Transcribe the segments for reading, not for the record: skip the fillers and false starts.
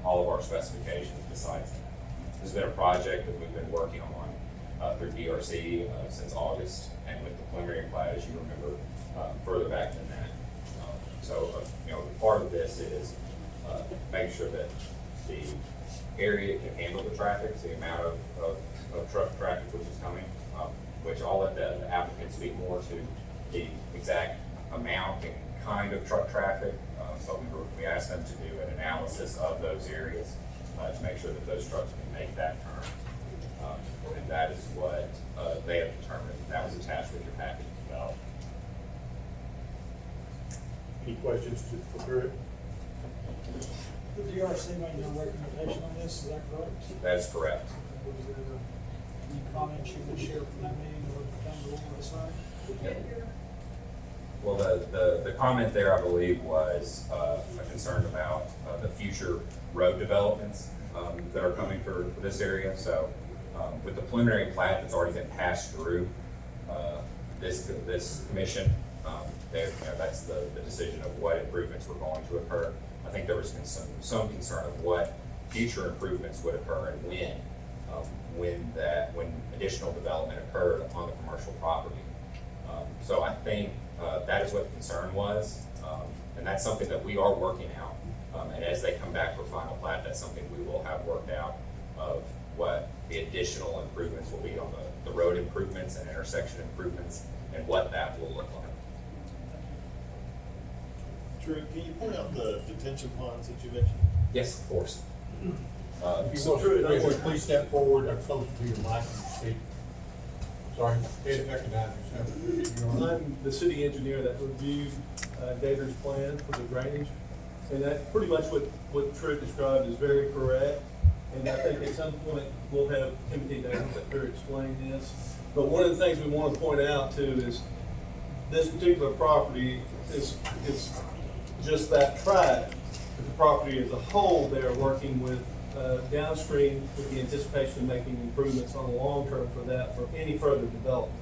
all of our specifications besides that. This has been a project that we've been working on through DRC since August, and with the preliminary plat, as you remember, further back than that. You know, part of this is making sure that the area can handle the traffic, the amount of truck traffic which is coming, which I'll let the applicant speak more to the exact amount and kind of truck traffic. So we asked them to do an analysis of those areas to make sure that those trucks can make that turn. And that is what they have determined. That was attached with your package as well. Any questions for Kurt? The DRC made no recommendation on this, is that correct? That is correct. Was there any comments you could share from that meeting or come to the side? Well, the comment there, I believe, was a concern about the future road developments that are coming for this area. So with the preliminary plat that's already been passed through this commission, that's the decision of what improvements were going to occur. I think there was some concern of what future improvements would occur and when additional development occurred on the commercial property. So I think that is what the concern was, and that's something that we are working out. And as they come back for final plat, that's something we will have worked out of what the additional improvements will be on the road improvements and intersection improvements and what that will look like. Drew, can you point out the detention ponds that you mentioned? Yes, of course. If you will, please step forward or closer to your mic and speak. Sorry, recognize yourself. I'm the city engineer that reviewed Gator's plan for the drainage, and that pretty much what Truett described is very correct. And I think at some point we'll have Timothy Daniels up here explain this. But one of the things we want to point out too is this particular property is just that tract, but the property as a whole, they're working with downstream with the anticipation of making improvements on the long term for that for any further development.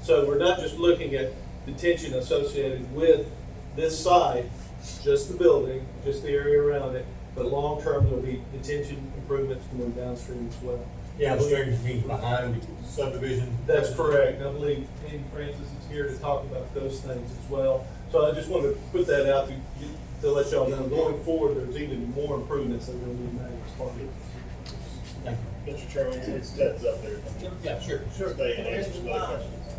So we're not just looking at detention associated with this site, just the building, just the area around it, but long term there'll be detention improvements going downstream as well. Yeah, the stream means behind the subdivision. That's correct. I believe Andy Francis is here to talk about those things as well. So I just wanted to put that out to let y'all know going forward, there's even more improvements that are going to be made as part of it. Thank you. Mr. Chairman, since Ted's up there. Yeah, sure. Stay and answer some other questions.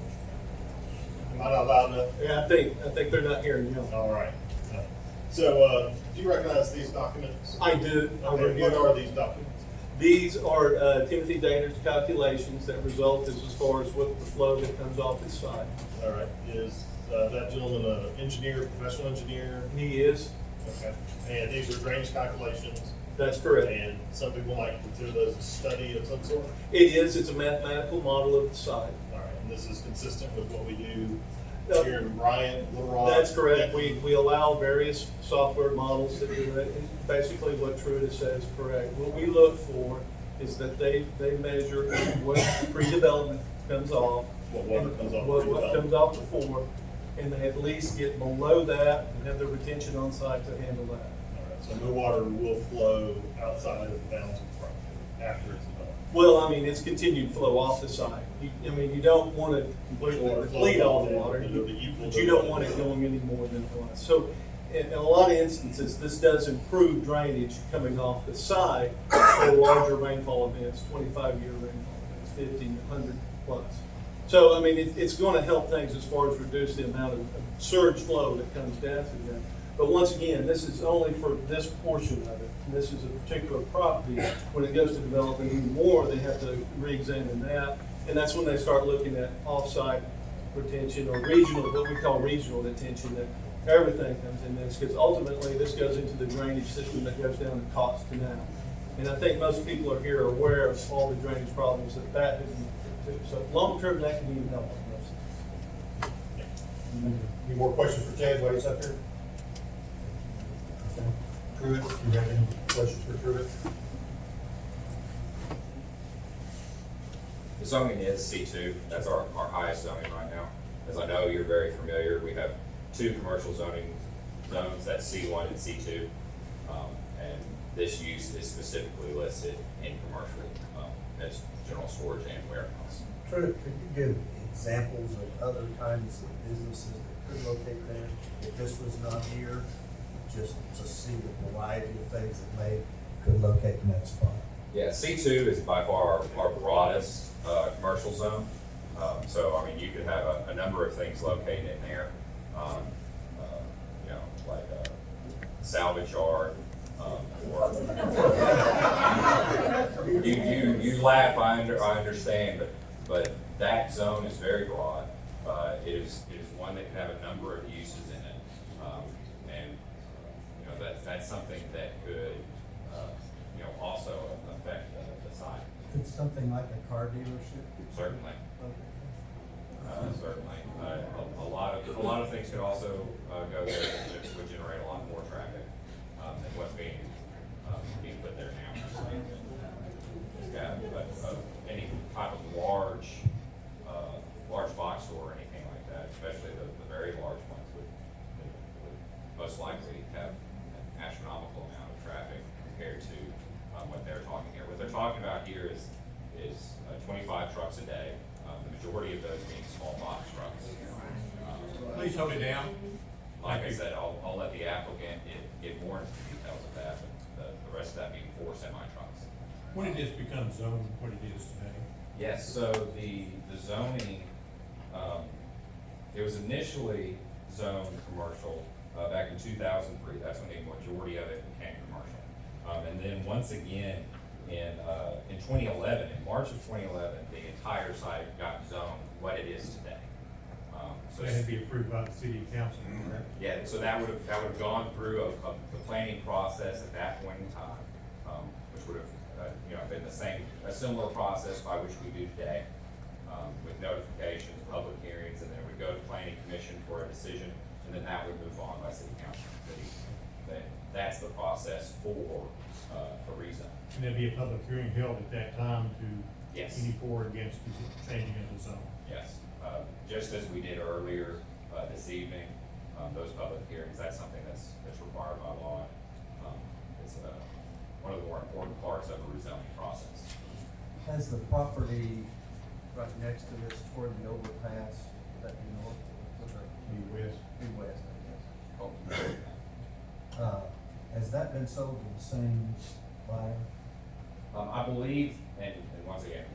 Am I not loud enough? Yeah, I think they're not hearing you. All right. So, do you recognize these documents? I do. Okay, what are these documents? These are Timothy Daniels' calculations that result as far as what the flow that comes off his site. All right. Is that gentleman an engineer, professional engineer? He is. Okay. And these are drainage calculations? That's correct. And some people might consider those a study of some sort? It is. It's a mathematical model of the site. All right. And this is consistent with what we do No. here in Bryant, Little Rock? That's correct. We allow various software models to do it. And basically what Truett has said is correct. What we look for is that they measure what pre-development comes off. What water comes off What pre-development. comes off before, and they at least get below that and have the retention on site to handle that. All right, so no water will flow outside of the bounds of the property after it's developed. Well, I mean, it's continued flow off the site. You don't want to completely Or deplete all the water, it'll be equal but to you don't the- want it going any more than it was. So in a lot of instances, this does improve drainage coming off the site for larger rainfall events, 25-year rainfall events, 50, 100 plus. So, I mean, it's going to help things as far as reduce the amount of surge flow that comes down through there. But once again, this is only for this portion of it. And this is a particular property. When it goes to developing even more, they have to re-examine that. And that's when they start looking at off-site retention or regional, what we call regional detention, that everything comes in this, because ultimately this goes into the drainage system that goes down to Cox Canal. And I think most people are here aware of all the drainage problems that has been, so long-term that can even help with most. Any more questions for Ted while he's up here? Okay. Truett, you have any questions for Truett? The zoning is C2. That's our highest zoning right now. As I know, you're very familiar. We have two commercial zoning zones, that's C1 and C2. And this use is specifically listed in commercial, as general storage and warehouse. True, could you give examples of other kinds of businesses that could locate there? If this was not here, just to see the variety of things that could locate in that spot. Yeah, C2 is by far our broadest commercial zone. So, I mean, you could have a number of things located in there. You know, like a salvage yard, or you laugh, I understand, but that zone is very broad. It is one that can have a number of uses in it. And, you know, that's something that could, you know, also affect the site. Could something like a car dealership? Certainly. Certainly. A lot of things could also go there that would generate a lot more traffic than what's being put there now. Any type of large box store or anything like that, especially the very large ones would most likely have an astronomical amount of traffic compared to what they're talking here. What they're talking about here is 25 trucks a day. The majority of those being small box trucks. Please hold it down. Like I said, I'll let the applicant get more into the details of that, but the rest of that being 4 semi-trucks. When did this become zoned, what it is today? Yes, so the zoning, it was initially zoned commercial back in 2003. That's when the majority of it became commercial. And then once again, in 2011, in March of 2011, the entire site got zoned what it is today. So it had to be approved by the city council, correct? Yeah, so that would have gone through the planning process at that point in time, which would have you know, been a similar process by which we do today, with notifications, public hearings, and then it would go to planning commission for a decision, and then that would move on by city council. That's the process for rezone. And there'd be a public hearing held at that time to Yes. any for or against the changing of the zone. Yes, just as we did earlier this evening, those public hearings, that's something that's required by law. It's one of the more important parts of a rezoning process. Has the property right next to this toward the overpass, that be north, Be west. be west, I guess? Oh. Has that been sold to the same buyer? I believe, and once again,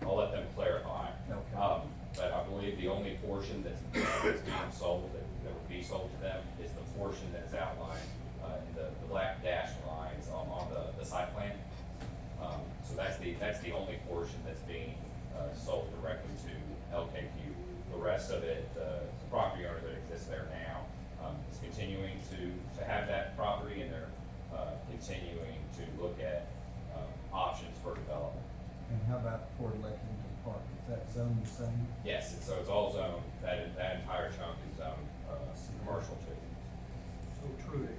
I'll let them clarify. Okay. But I believe the only portion that's being sold, that would be sold to them, is the portion that's outlined in the black dashed lines on the site plan. So that's the only portion that's being sold directly to LKQ. The rest of it, the property owner that exists there now, is continuing to have that property, and they're continuing to look at options for development. And how about toward Lexington Park? Is that zone the same? Yes, so it's all zoned, that entire chunk is zoned commercial too. So Trudy,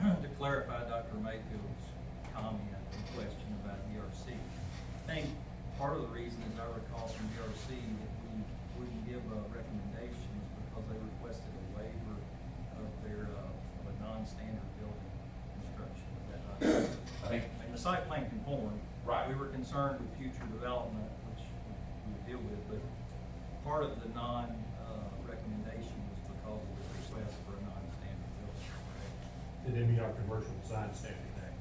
to clarify Dr. Mayfield's comment and question about DRC, I think part of the reason, as I recall from DRC, that we wouldn't give a recommendation is because they requested a waiver of a non-standard building construction. Is that right? I think, And the site plan conformed. Right. We were concerned with future development, which we would deal with, but part of the recommendation was because of the request for a non-standard building. Did they meet our commercial design standard act?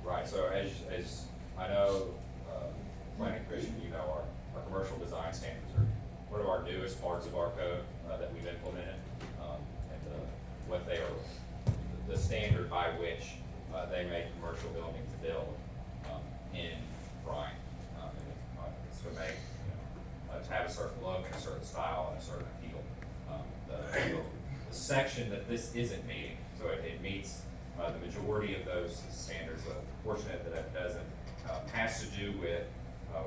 right, so as I know, planning commission, you know, our commercial design standards are one of our newest parts of our code that we've implemented, and what they are, the standard by which they make commercial buildings build in Bryant. It's to make, to have a certain look and a certain style and a certain appeal. The section that this isn't meeting, so it meets the majority of those standards. The portion that it doesn't has to do with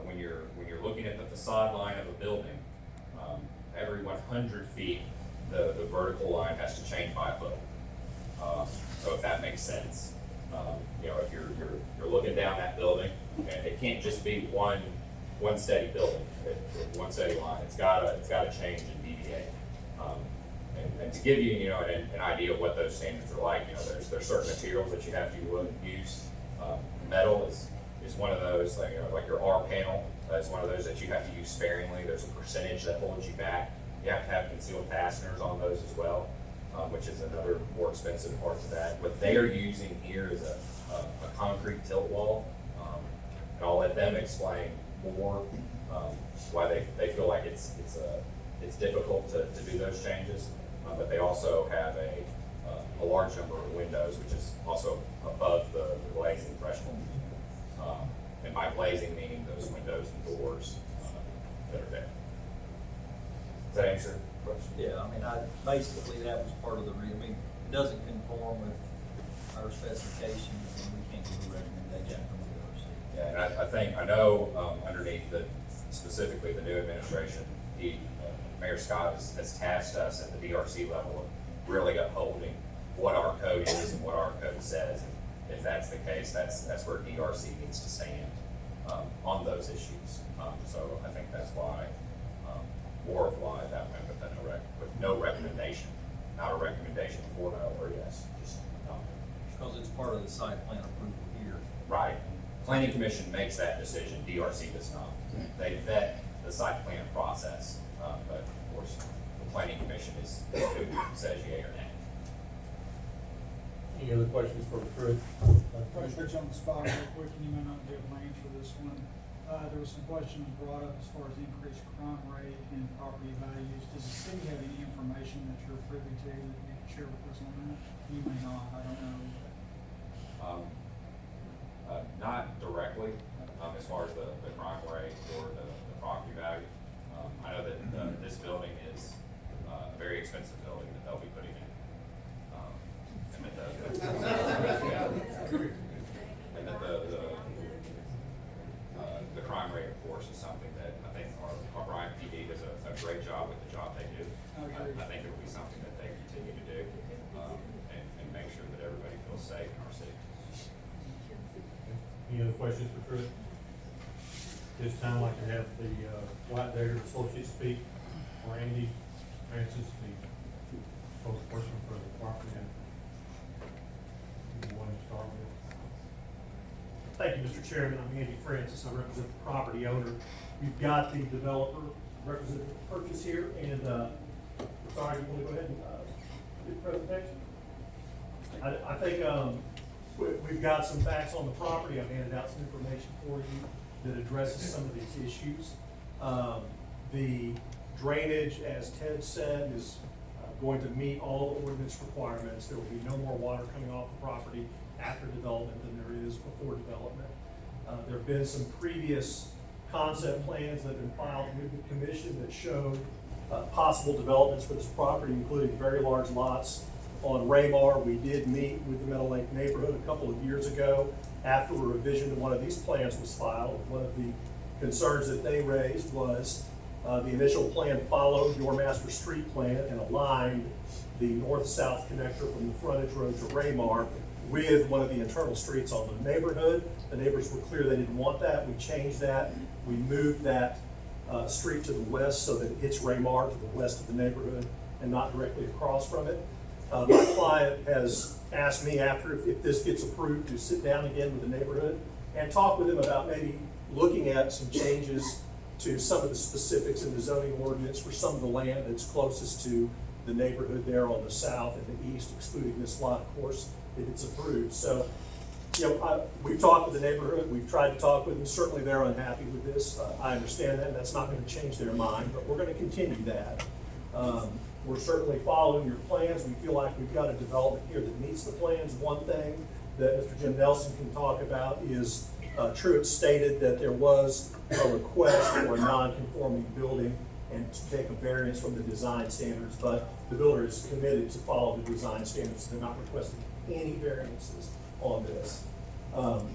when you're looking at the facade line of a building, every 100 feet, the vertical line has to change by a foot. So if that makes sense, if you're looking down that building, and it can't just be one steady building, one steady line. It's gotta change and deviate. And to give you, an idea of what those standards are like, there's certain materials that you have to use those things, like your R panel, is one of those that you have to use sparingly. There's a percentage that holds you back. You have to have concealed fasteners on those as well, which is another more expensive part of that. What they are using here is a concrete tilt wall, and I'll let them explain more why they feel like it's difficult to do those changes. But they also have a large number of windows, which is also above the glazing threshold. And by glazing, meaning those windows and doors that are there. Does that answer the question? Yeah, I mean, basically that was part of the I mean, it doesn't conform with our specifications, and we can't give a recommendation from the DRC. Yeah, and I know underneath specifically the new administration, Mayor Scott has tasked us at the DRC level of really upholding what our code is and what our code says. And if that's the case, that's where DRC needs to stand on those issues. So I think that's why, more of why that went with no recommendation, not a recommendation for no or yes, just no. Because it's part of the site plan approval here. Right. Planning Commission makes that decision, DRC does not. They vet the site plan process, but of course, the Planning Commission is who says yea or nay. Any other questions for the crew? Probably put you on the spot real quick, and you may not be able to answer this one. There was some questions brought up as far as increased crime rate and property values. Does the city have any information that you're privy to that you can share with us on that? You may not, I don't know. Not directly, as far as the crime rate or the property value. I know that this building is a very expensive building that they'll be putting in. And that the crime rate, of course, is something that I think our Bryant PD does a great job with the job they do. I think it will be something that they continue to do, and make sure that everybody feels safe in our city. Any other questions for Chris? This time, I'd like to have the White Dagger Associates speak. Randy Francis, the spokesperson for the property. You want to start with? Thank you, Mr. Chairman. I'm Andy Francis. I represent the property owner. We've got the developer representing the purchase here, and sorry, you want to go ahead and do the presentation? I think we've got some facts on the property. I've handed out some information for you that addresses some of these issues. The drainage, as Ted said, is going to meet all ordinance requirements. There will be no more water coming off the property after development than there is before development. There have been some previous concept plans that have been filed with the commission that showed possible developments for this property, including very large lots on Raymar. We did meet with the Meadow Lake neighborhood a couple of years ago after a revision to one of these plans was filed. One of the concerns that they raised was the initial plan followed your master street plan and aligned the north-south connector from the frontage road to Raymar with one of the internal streets on the neighborhood. The neighbors were clear they didn't want that. We changed that. We moved that street to the west so that it hits Raymar to the west of the neighborhood and not directly across from it. My client has asked me after, if this gets approved, to sit down again with the neighborhood and talk with them about maybe looking at some changes to some of the specifics in the zoning ordinance for some of the land that's closest to the neighborhood there on the south and the east, excluding this lot, of course, if it's approved. So, you know, we've talked with the neighborhood. We've tried to talk with them. Certainly they're unhappy with this. I understand that. That's not going to change their mind, but we're going to continue that. We're certainly following your plans. We feel like we've got a development here that meets the plans. One thing that Mr. Jim Nelson can talk about is Truett stated that there was a request for a non-conforming building and to take a variance from the design standards, but the builder is committed to follow the design standards. They're not requesting any variances on this.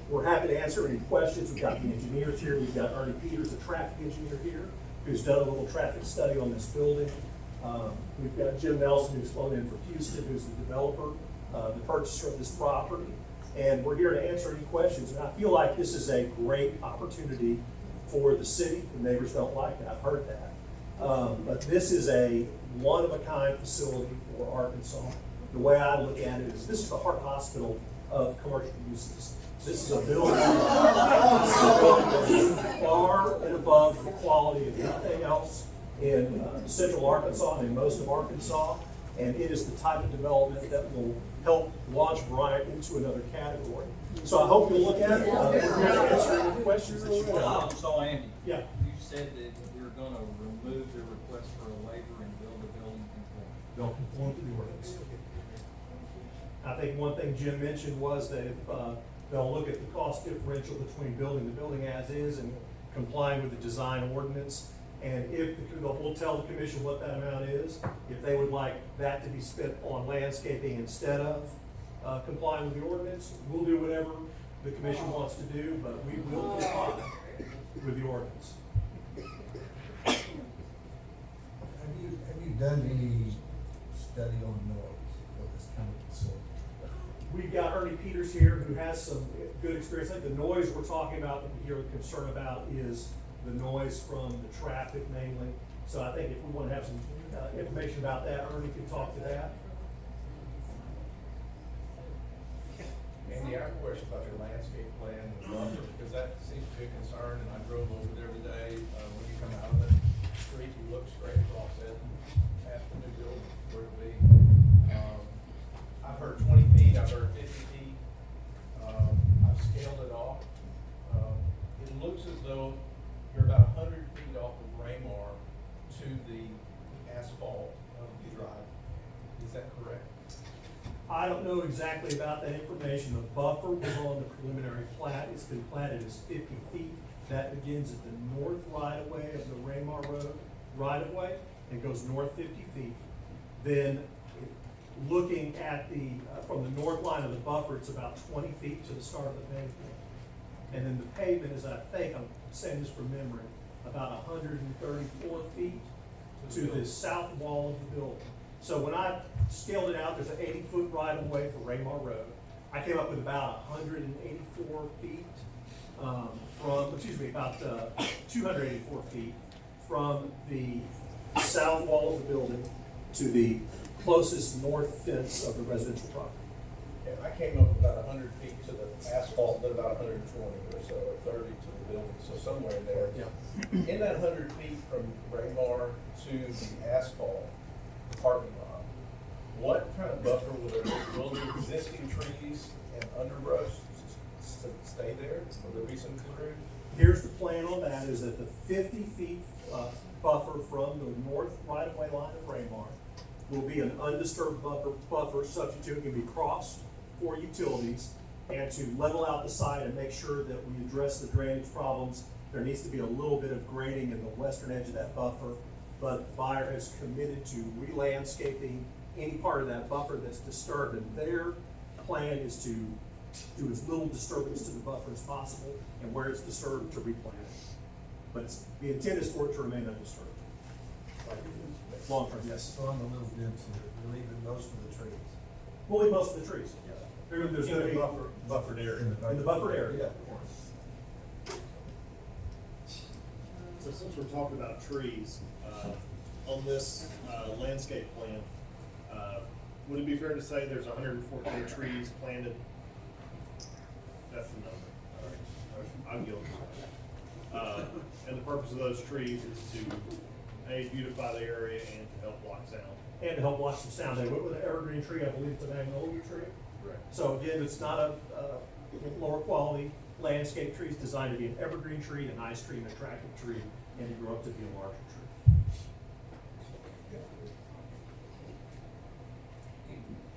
We're happy to answer any questions. We've got the engineers here. We've got Ernie Peters, a traffic engineer here, who's done a little traffic study on this building. We've got Jim Nelson, who's flown in from Houston, who's the developer, the purchaser of this property. And we're here to answer any questions. And I feel like this is a great opportunity for the city. The neighbors don't like it, I've heard that. But this is a one-of-a-kind facility for Arkansas. The way I look at it is this is the heart hospital of commercial uses. This is a building that is far and above the quality of anything else in central Arkansas and in most of Arkansas. And it is the type of development that will help launch Bryant into another category. So I hope you'll look at it. We're here to answer any questions that you have. So Andy, Yeah. you said that we're gonna remove the request for a waiver and build a building conforming. Don't conform to the ordinance. I think one thing Jim mentioned was that if, they'll look at the cost differential between building the building as is and complying with the design ordinance. And if, we'll tell the commission what that amount is. If they would like that to be spent on landscaping instead of, complying with the ordinance, we'll do whatever the commission wants to do, but we will comply with the ordinance. Have you done any study on noise for this kind of facility? We've got Ernie Peters here who has some good experience. I think the noise we're talking about, that we hear a concern about is the noise from the traffic mainly. So I think if we want to have some information about that, Ernie can talk to that. Andy, I have a question about your landscape plan and the buffer, because that seems to be a concern, and I drove over it every day. When you come out of the street, you look straight across it at the new building where it'll be. I've heard 20 feet, I've heard 50 feet. I've scaled it off. It looks as though you're about 100 feet off of Raymar to the asphalt of the drive. Is that correct? I don't know exactly about that information. The buffer was on the preliminary plat. It's been platted as 50 feet. That begins at the north right-of-way of the Raymar Road right-of-way and goes north 50 feet. Then looking at the, from the north line of the buffer, it's about 20 feet to the start of the pavement. And then the pavement is, I think, I'm saying this from memory, about 134 feet to the south wall of the building. So when I scaled it out, there's an 80-foot right-of-way for Raymar Road. I came up with about 184 feet about 284 feet from the south wall of the building to the closest north fence of the residential property. And I came up about 100 feet to the asphalt, then about 120 or so, or 30 to the building, so somewhere there. Yeah. In that 100 feet from Raymar to the asphalt parking lot, what kind of buffer will there be? Will the existing trees and underbrush stay there? Will there be some clearing? Here's the plan on that, is that the 50 feet buffer from the north right-of-way line of Raymar will be an undisturbed buffer subject to it can be crossed for utilities, and to level out the site and make sure that we address the drainage problems. There needs to be a little bit of grading in the western edge of that buffer, but the buyer has committed to re-landscaping any part of that buffer that's disturbed, and their plan is to do as little disturbance to the buffer as possible, and where it's disturbed to replant it. But the intent is for it to remain undisturbed. Long term, yes. So I'm a little dense here, we're leaving most of the trees. We'll leave most of the trees. There's In gonna the be buffered area. in the buffer area. So since we're talking about trees, on this landscape plan, would it be fair to say there's 114 trees planted? That's the number. All right. I'm guilty. And the purpose of those trees is to, A, beautify the area and to help block sound. And to help watch the sound. They went with an evergreen tree, I believe it's a magnolia tree. Correct. So again, it's not a lower quality landscape tree. It's designed to be an evergreen tree, a nice tree, an attractive tree, and to grow up to be a larger tree.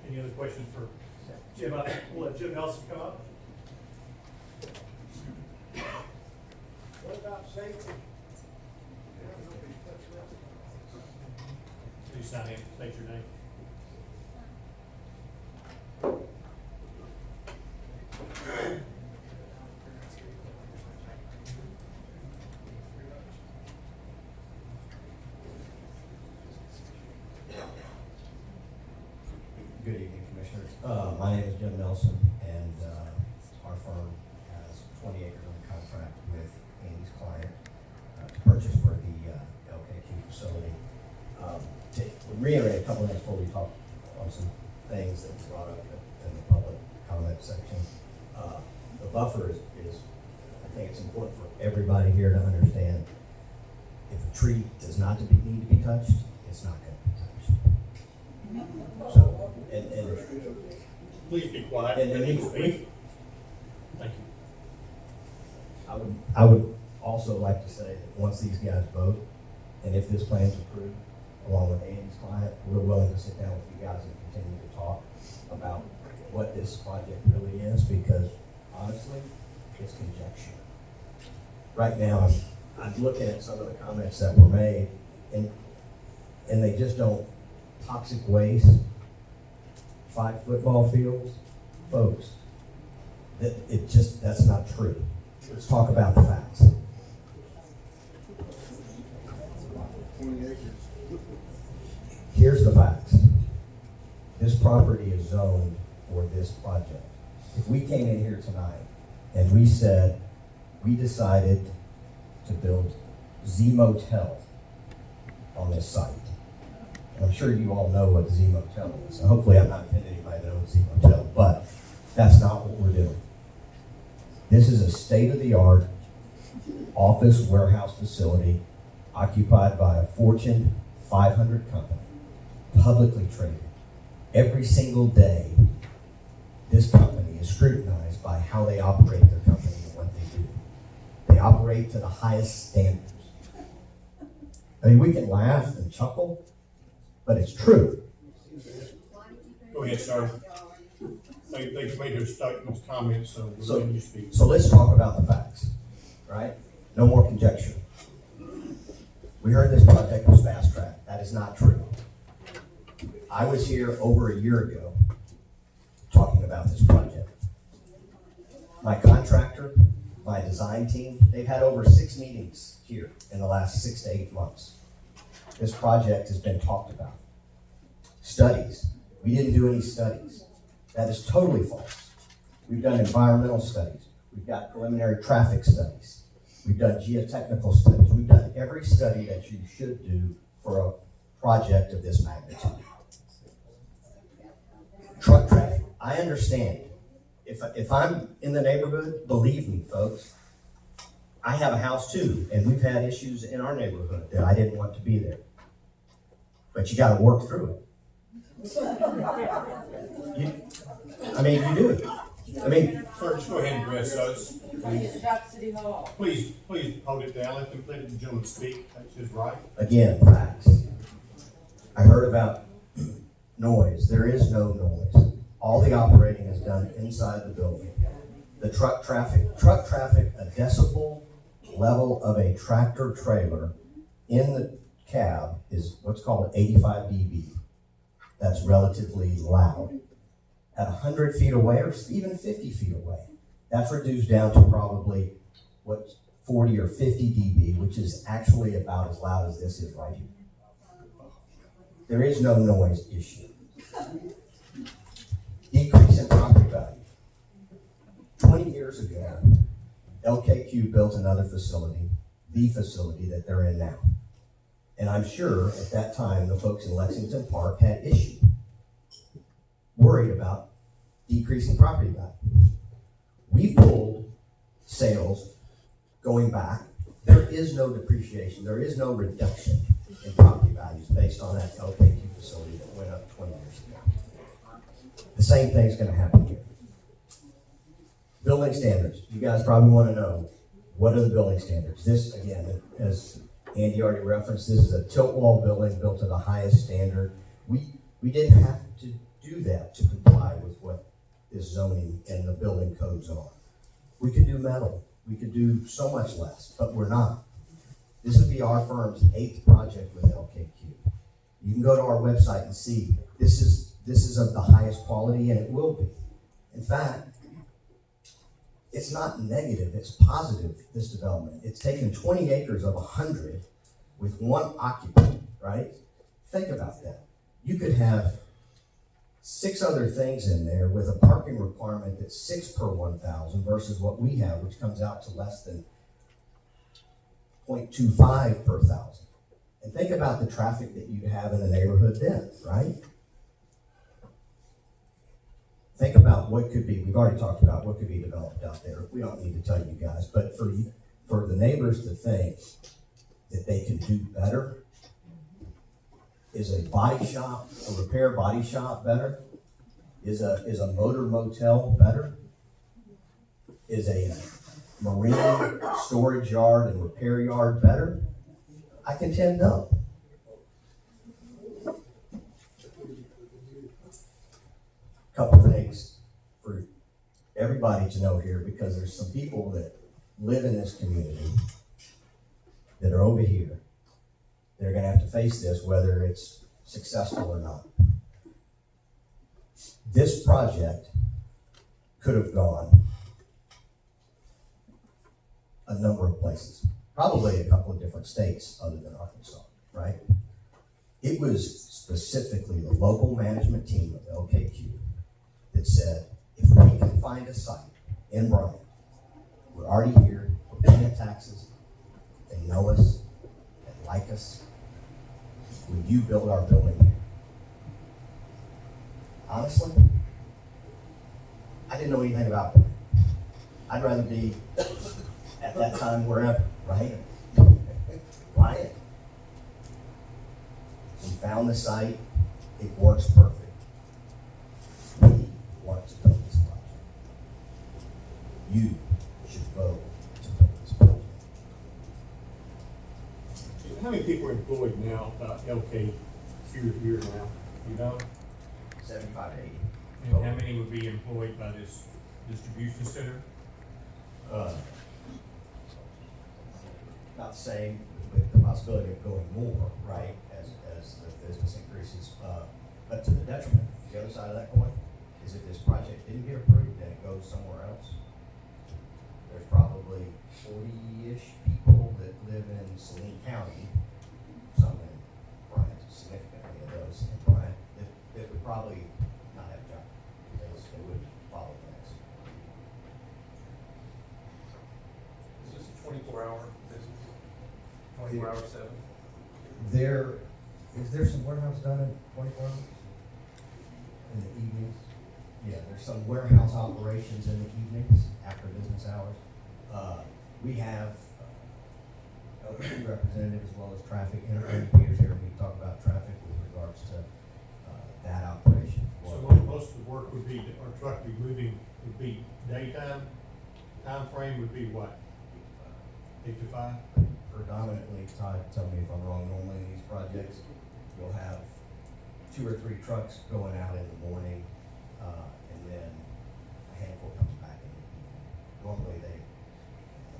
Any other questions for Jim? We'll let Jim Nelson come up. What about safety? Please sign in, state your name. Good evening, Commissioners. My name is Jim Nelson, and our firm has 20 acres under contract with Andy's client to purchase for the LKQ facility. To reiterate a couple of minutes before we talk on some things that were brought up in the public comment section. The buffer is, I think it's important for everybody here to understand, if a tree does not need to be touched, it's not going to be touched. So, and Please be quiet. And- Let me speak. Thank you. I would also like to say that once these guys vote, and if this plan's approved, along with Andy's client, we're willing to sit down with you guys and continue to talk about what this project really is, because honestly, it's conjecture. Right now, I'm looking at some of the comments that were made, and they just don't, toxic waste, 5 football fields, folks, that's not true. Let's talk about the facts. 20 acres. Here's the facts. This property is zoned for this project. If we came in here tonight and we said, we decided to build Z Motel on this site, and I'm sure you all know what Z Motel is, so hopefully I'm not offending anybody that owns Z Motel, but that's not what we're doing. This is a state-of-the-art office warehouse facility occupied by a Fortune 500 company, publicly traded. Every single day, this company is scrutinized by how they operate their company and what they do. They operate to the highest standards. I mean, we can laugh and chuckle, but it's true. Go ahead, sir. They've made their statements, comments, so we're letting you speak. So let's talk about the facts, right? No more conjecture. We heard this project was fast tracked. That is not true. I was here over a year ago talking about this project. My contractor, my design team, they've had over 6 meetings here in the last 6 to 8 months. This project has been talked about. Studies. We didn't do any studies. That is totally false. We've done environmental studies. We've got preliminary traffic studies. We've done geotechnical studies. We've done every study that you should do for a project of this magnitude. Truck traffic. I understand. If I'm in the neighborhood, believe me, folks, I have a house too, and we've had issues in our neighborhood that I didn't want to be there. But you gotta work through it. You do. I mean, Sir, just go ahead and address those. It's about City Hall. Please hold it down. Let the gentleman speak. That's his right. again, facts. I heard about noise. There is no noise. All the operating is done inside the building. The truck traffic, a decibel level of a tractor trailer in the cab is what's called 85 dB. That's relatively loud. At 100 feet away or even 50 feet away, that's reduced down to probably 40 or 50 dB, which is actually about as loud as this is right here. There is no noise issue. Decrease in property value. 20 years ago, LKQ built another facility, the facility that they're in now. And I'm sure at that time, the folks in Lexington Park had issue, worried about decreasing property value. We pulled sales going back. There is no depreciation. There is no reduction in property values based on that LKQ facility that went up 20 years ago. The same thing's going to happen here. Building standards. You guys probably want to know, what are the building standards? This, again, as Andy already referenced, this is a tilt wall building built to the highest standard. We didn't have to do that to comply with what this zoning and the building codes are. We could do metal. We could do so much less, but we're not. This would be our firm's 8th project with LKQ. You can go to our website and see this is of the highest quality, and it will be. In fact, it's not negative, it's positive, this development. It's taken 20 acres of 100 with 1 occupant, right? Think about that. You could have 6 other things in there with a parking requirement that's 6 per 1,000 versus what we have, which comes out to less than 0.25 per 1,000. And think about the traffic that you'd have in the neighborhood then, right? think about what could be, we've already talked about what could be developed out there. We don't need to tell you guys, but for the neighbors to think that they can do better, is a body shop, a repair body shop better? Is a motor motel better? Is a marine storage yard and repair yard better? I contend no. Couple things for everybody to know here, because there's some people that live in this community that are over here. They're gonna have to face this whether it's successful or not. This project could have gone a number of places, probably a couple of different states other than Arkansas, right? It was specifically the local management team of LKQ that said, if we can find a site in Bryant, we're already here, we're paying taxes, they know us, they like us, will you build our building here? Honestly, I didn't know anything about Bryant. I'd rather be at that time wherever, right? Bryant. We found the site, it works perfect. We want to build this project. You should vote to build this project. How many people are employed now, LKQ here now, you know? 75 to 80. And how many would be employed by this distribution center? Not saying with the possibility of going more, right, as the business increases, but to the detriment. The other side of that coin is if this project didn't get approved and it goes somewhere else, there's probably 40-ish people that live in Saline County, some in Bryant, significantly of those in Bryant, that would probably not have a job. They would follow next. Is this a 24-hour business? 24 hours, 7? Is there some warehouse done in 24 hours? In the evenings? Yeah, there's some warehouse operations in the evenings after business hours. We have LKQ representative as well as traffic, and Peter's here, we can talk about traffic with regards to that operation. So most of the work would be, our truck be moving, would be daytime, time frame would be what? 8 to 5? Predominantly, Todd, tell me if I'm wrong, normally in these projects, you'll have 2 or 3 trucks going out in the morning, and then a handful coming back in the evening. Normally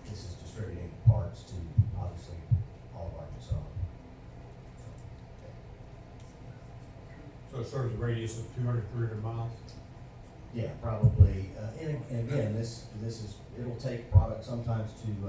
this is distributing parts to obviously all of Arkansas. So it serves a radius of 200, 300 miles? Yeah, probably, and again, this is, it'll take product sometimes to